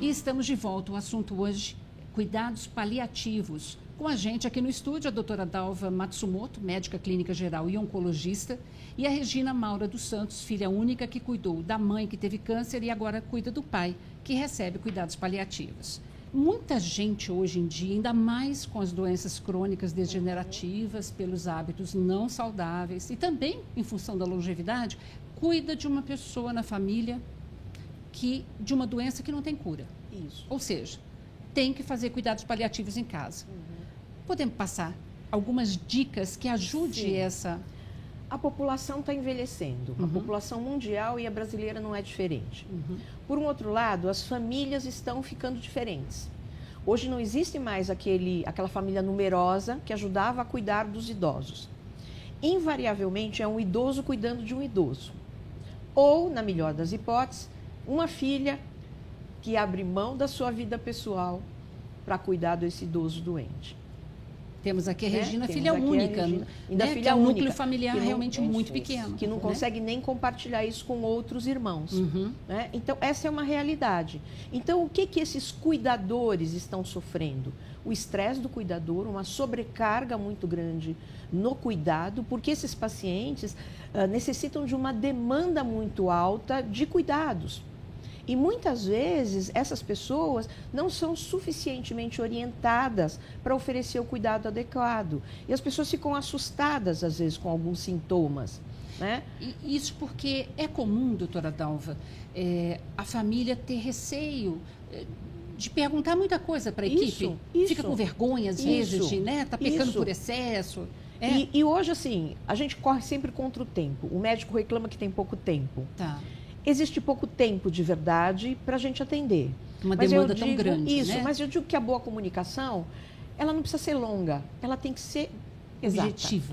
E estamos de volta. O assunto hoje, cuidados paliativos. Com a gente aqui no estúdio, a doutora Dalva Matsumoto, médica clínica geral e oncologista, e a Regina Maura dos Santos, filha única que cuidou da mãe que teve câncer e agora cuida do pai, que recebe cuidados paliativos. Muita gente hoje em dia, ainda mais com as doenças crônicas degenerativas, pelos hábitos não saudáveis e também em função da longevidade, cuida de uma pessoa na família de uma doença que não tem cura. Isso. Ou seja, tem que fazer cuidados paliativos em casa. Podemos passar algumas dicas que ajude essa... A população está envelhecendo, a população mundial e a brasileira não é diferente. Por um outro lado, as famílias estão ficando diferentes. Hoje não existe mais aquela família numerosa que ajudava a cuidar dos idosos. Invariavelmente é um idoso cuidando de um idoso. Ou, na melhor das hipóteses, uma filha que abre mão da sua vida pessoal para cuidar desse idoso doente. Temos aqui a Regina, filha única, ainda né? filha Que é um única, núcleo familiar realmente muito pequeno. Que não consegue nem compartilhar isso com outros irmãos. Né? Então, essa é uma realidade. Então, o que esses cuidadores estão sofrendo? O estresse do cuidador, uma sobrecarga muito grande no cuidado, porque esses pacientes necessitam de uma demanda muito alta de cuidados. E muitas vezes essas pessoas não são suficientemente orientadas para oferecer o cuidado adequado. E as pessoas ficam assustadas, às vezes, com alguns sintomas. Né? E isso porque é comum, doutora Dalva, a família ter receio de perguntar muita coisa para a equipe. Fica com vergonha, às vezes, de tá pecando por excesso. E hoje, assim, a gente corre sempre contra o tempo. O médico reclama que tem pouco tempo. Tá. Existe pouco tempo de verdade para a gente atender. Uma demanda tão grande, isso, né? Mas eu digo que a boa comunicação, ela não precisa ser longa, ela tem que ser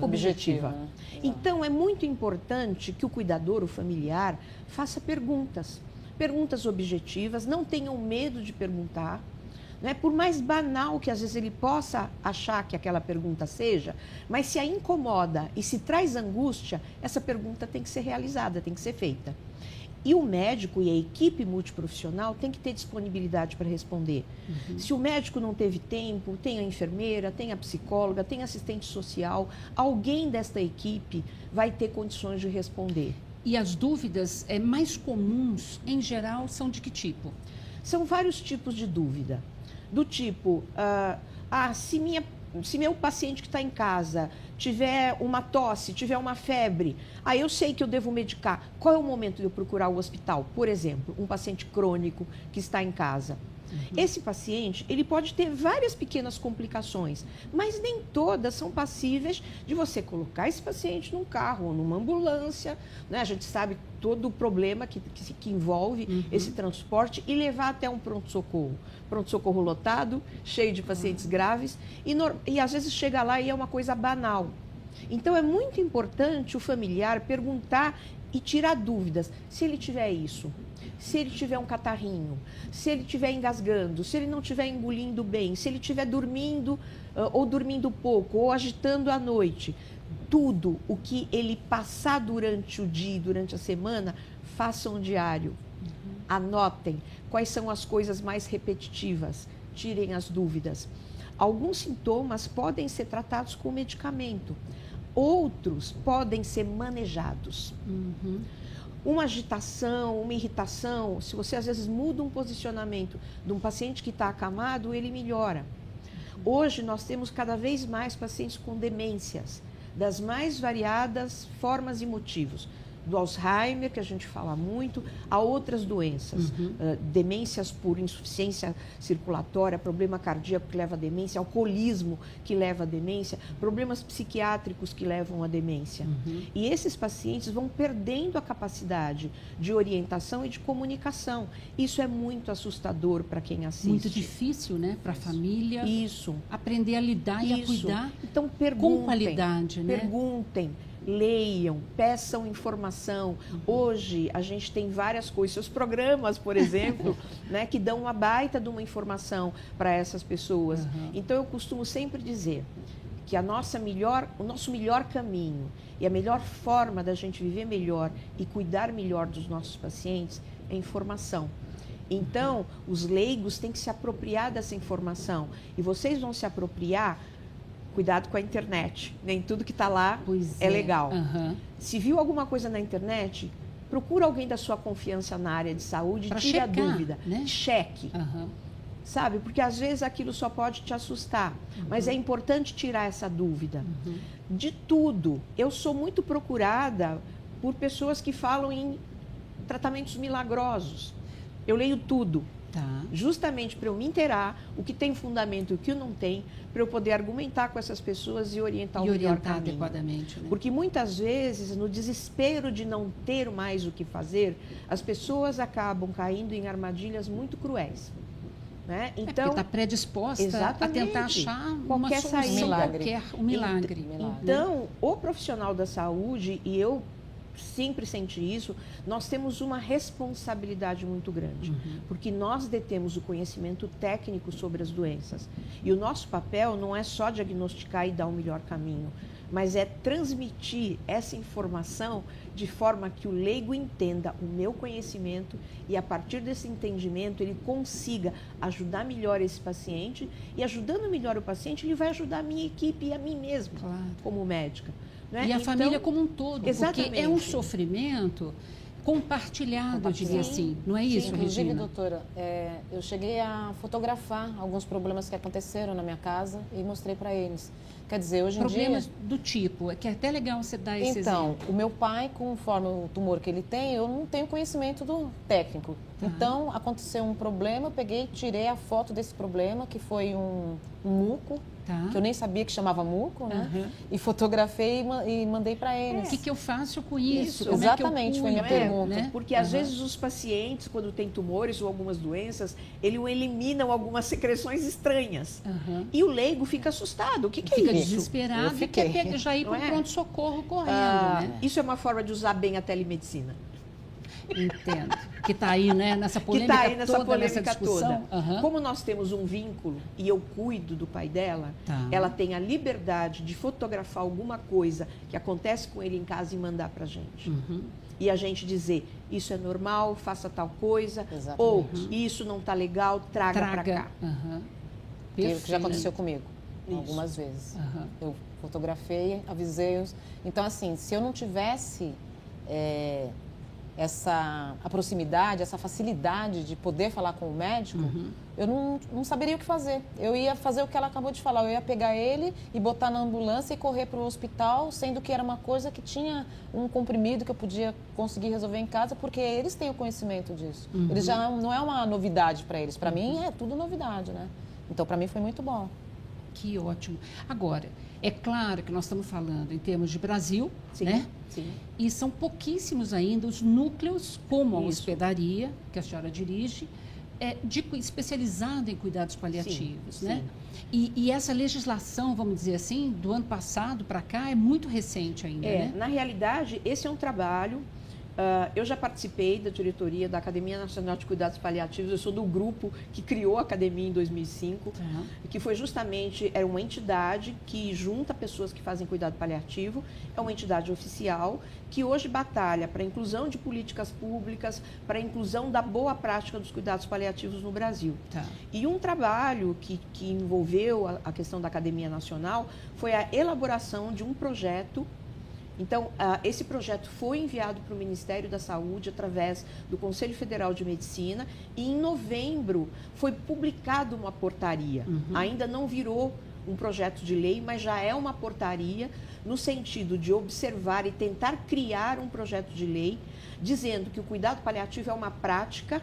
objetiva. Né? Então, é muito importante que o cuidador, o familiar, faça perguntas. Perguntas objetivas, não tenham medo de perguntar. Né? Por mais banal que às vezes ele possa achar que aquela pergunta seja, mas se a incomoda e se traz angústia, essa pergunta tem que ser realizada, tem que ser feita. E o médico e a equipe multiprofissional tem que ter disponibilidade para responder. Se o médico não teve tempo, tem a enfermeira, tem a psicóloga, tem assistente social, alguém desta equipe vai ter condições de responder. E as dúvidas mais comuns, em geral, são de que tipo? São vários tipos de dúvida. Do tipo, se meu paciente que está em casa tiver uma tosse, tiver uma febre, aí eu sei que eu devo medicar. Qual é o momento de eu procurar o hospital? Por exemplo, um paciente crônico que está em casa. Esse paciente, ele pode ter várias pequenas complicações, mas nem todas são passíveis de você colocar esse paciente num carro ou numa ambulância, né? A gente sabe todo o problema que envolve esse transporte e levar até um pronto-socorro. Pronto-socorro lotado, cheio de pacientes graves e às vezes chega lá e é uma coisa banal. Então é muito importante o familiar perguntar e tirar dúvidas. Se ele tiver isso, se ele tiver um catarrinho, se ele estiver engasgando, se ele não estiver engolindo bem, se ele estiver dormindo ou dormindo pouco, ou agitando à noite, tudo o que ele passar durante o dia, durante a semana, façam um diário. Anotem quais são as coisas mais repetitivas, tirem as dúvidas. Alguns sintomas podem ser tratados com medicamento, outros podem ser manejados. Uma agitação, uma irritação, se você às vezes muda um posicionamento de um paciente que está acamado, ele melhora. Hoje nós temos cada vez mais pacientes com demências, das mais variadas formas e motivos. Do Alzheimer, que a gente fala muito, a outras doenças. Demências por insuficiência circulatória, problema cardíaco que leva à demência, alcoolismo que leva à demência, problemas psiquiátricos que levam à demência. E esses pacientes vão perdendo a capacidade de orientação e de comunicação. Isso é muito assustador para quem assiste. Muito difícil, né? Para a família. Isso. Aprender a lidar e a cuidar então, perguntem, com qualidade, né? Perguntem. Leiam, peçam informação. Hoje a gente tem várias coisas, seus programas, por exemplo, né, que dão uma baita de uma informação para essas pessoas. Então eu costumo sempre dizer que o nosso melhor caminho e a melhor forma da gente viver melhor e cuidar melhor dos nossos pacientes é informação. Então, os leigos têm que se apropriar dessa informação. E vocês vão se apropriar, cuidado com a internet. Nem tudo que está lá é legal. Se viu alguma coisa na internet, procura alguém da sua confiança na área de saúde, tire a dúvida, né? Cheque. Sabe? Porque às vezes aquilo só pode te assustar. Mas é importante tirar essa dúvida. De tudo. Eu sou muito procurada por pessoas que falam em tratamentos milagrosos. Eu leio tudo. Justamente para eu me inteirar o que tem fundamento e o que não tem, para eu poder argumentar com essas pessoas e orientar o melhor caminho. Adequadamente, né? Porque muitas vezes, no desespero de não ter mais o que fazer, as pessoas acabam caindo em armadilhas muito cruéis. Né? Então, está predisposta a tentar achar qualquer uma solução, um milagre. Então, o profissional da saúde, e eu sempre senti isso, nós temos uma responsabilidade muito grande, porque nós detemos o conhecimento técnico sobre as doenças. E o nosso papel não é só diagnosticar e dar o melhor caminho, mas é transmitir essa informação de forma que o leigo entenda o meu conhecimento e, a partir desse entendimento, ele consiga ajudar melhor esse paciente, e ajudando melhor o paciente, ele vai ajudar a minha equipe e a mim mesma, como médica. Né? E a família como um todo, exatamente. Porque é um sofrimento compartilhado, eu diria assim. Não é isso, inclusive, Regina? doutora, eu cheguei a fotografar alguns problemas que aconteceram na minha casa e mostrei para eles. Quer dizer, hoje em dia... Problemas do tipo, que é até legal você dar esse exemplo. Então, o meu pai, conforme o tumor que ele tem, eu não tenho conhecimento do técnico. Então, aconteceu um problema, eu peguei, tirei a foto desse problema, que foi um muco, que eu nem sabia que chamava muco, né? E fotografei e mandei para eles. O que eu faço com isso? Exatamente, foi minha pergunta. Né? Porque às vezes os pacientes, quando têm tumores ou algumas doenças, eles eliminam algumas secreções estranhas. E o leigo fica assustado. O que é fica isso? Desesperado e quer já ir para o pronto-socorro correndo. Né? Isso é uma forma de usar bem a telemedicina. Entendo. Que está aí, né, nessa polêmica nessa discussão. Como nós temos um vínculo e eu cuido do pai dela, ela tem a liberdade de fotografar alguma coisa que acontece com ele em casa e mandar para a gente. E a gente dizer, isso é normal, faça tal coisa, ou isso não está legal, traga para cá. Que já aconteceu comigo algumas vezes. Eu fotografei, avisei-os. Então, assim, se eu não tivesse... a proximidade, essa facilidade de poder falar com o médico, eu não saberia o que fazer. Eu ia fazer o que ela acabou de falar, eu ia pegar ele e botar na ambulância e correr para o hospital, sendo que era uma coisa que tinha um comprimido que eu podia conseguir resolver em casa, porque eles têm o conhecimento disso. Eles já não é uma novidade para eles. Para mim é tudo novidade, né? Então, para mim foi muito bom. Que ótimo. Agora, é claro que nós estamos falando em termos de Brasil, né? Sim. E são pouquíssimos ainda os núcleos, como a hospedaria, que a senhora dirige, especializada em cuidados paliativos, né? E essa legislação, vamos dizer assim, do ano passado para cá, é muito recente ainda, né? Na realidade, esse é um trabalho... eu já participei da diretoria da Academia Nacional de Cuidados Paliativos, eu sou do grupo que criou a academia em 2005, que foi justamente, era uma entidade que junta pessoas que fazem cuidado paliativo, é uma entidade oficial que hoje batalha para a inclusão de políticas públicas, para a inclusão da boa prática dos cuidados paliativos no Brasil. E um trabalho que envolveu a questão da Academia Nacional foi a elaboração de um projeto. Então, esse projeto foi enviado para o Ministério da Saúde através do Conselho Federal de Medicina e em novembro foi publicado uma portaria. Ainda não virou um projeto de lei, mas já é uma portaria no sentido de observar e tentar criar um projeto de lei dizendo que o cuidado paliativo é uma prática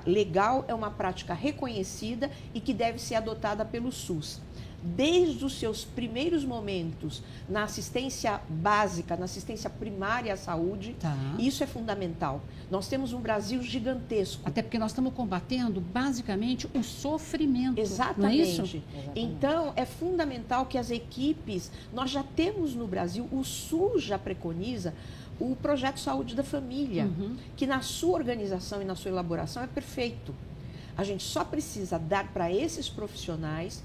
legal, é uma prática reconhecida e que deve ser adotada pelo SUS. Desde os seus primeiros momentos na assistência básica, na assistência primária à saúde, isso é fundamental. Nós temos um Brasil gigantesco. Até porque nós estamos combatendo, basicamente, o sofrimento. Exatamente. Não é isso? Exatamente. Então, é fundamental que as equipes... Nós já temos no Brasil, o SUS já preconiza o Projeto Saúde da Família, que na sua organização e na sua elaboração é perfeito. A gente só precisa dar para esses profissionais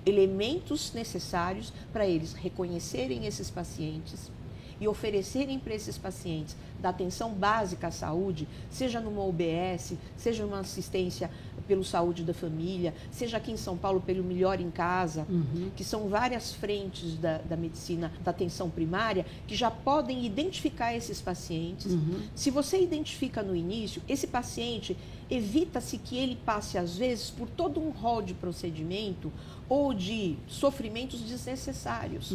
elementos necessários para eles reconhecerem esses pacientes e oferecerem para esses pacientes da atenção básica à saúde, seja numa UBS, seja numa assistência pelo Saúde da Família, seja aqui em São Paulo pelo Melhor em Casa, que são várias frentes da medicina da atenção primária que já podem identificar esses pacientes. Se você identifica no início, esse paciente evita-se que ele passe, às vezes, por todo um rol de procedimento ou de sofrimentos desnecessários,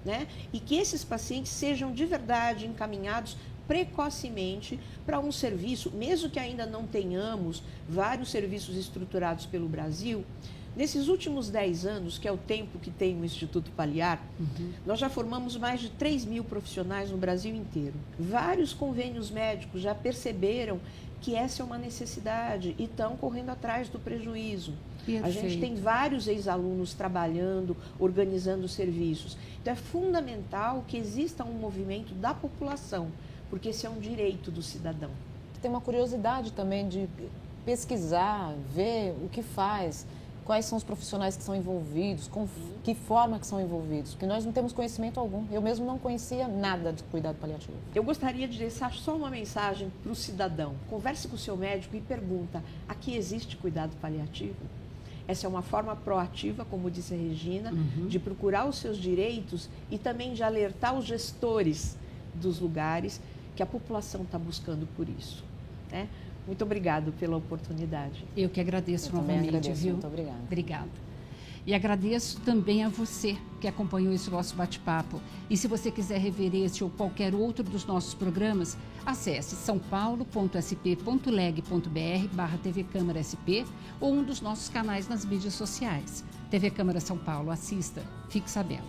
né? E que esses pacientes sejam de verdade encaminhados precocemente para um serviço, mesmo que ainda não tenhamos vários serviços estruturados pelo Brasil. Nesses últimos 10 anos, que é o tempo que tem o Instituto Paliar, nós já formamos mais de 3.000 profissionais no Brasil inteiro. Vários convênios médicos já perceberam que essa é uma necessidade e estão correndo atrás do prejuízo. Perfeito. A gente tem vários ex-alunos trabalhando, organizando serviços. Então, é fundamental que exista um movimento da população, porque esse é um direito do cidadão. Tem uma curiosidade também de pesquisar, ver o que faz, quais são os profissionais que são envolvidos, com que forma que são envolvidos, porque nós não temos conhecimento algum. Eu mesmo não conhecia nada de cuidado paliativo. Eu gostaria de deixar só uma mensagem para o cidadão. Converse com o seu médico e pergunta: aqui existe cuidado paliativo? Essa é uma forma proativa, como disse a Regina, de procurar os seus direitos e também de alertar os gestores dos lugares que a população está buscando por isso, né? Muito obrigado pela oportunidade. Eu que agradeço Eu também novamente, agradeço, viu? muito obrigada. Obrigada. E agradeço também a você que acompanhou esse nosso bate-papo. E se você quiser rever este ou qualquer outro dos nossos programas, acesse saopaulo.sp.leg.br/TV Câmara SP ou um dos nossos canais nas mídias sociais. TV Câmara São Paulo, assista, fique sabendo.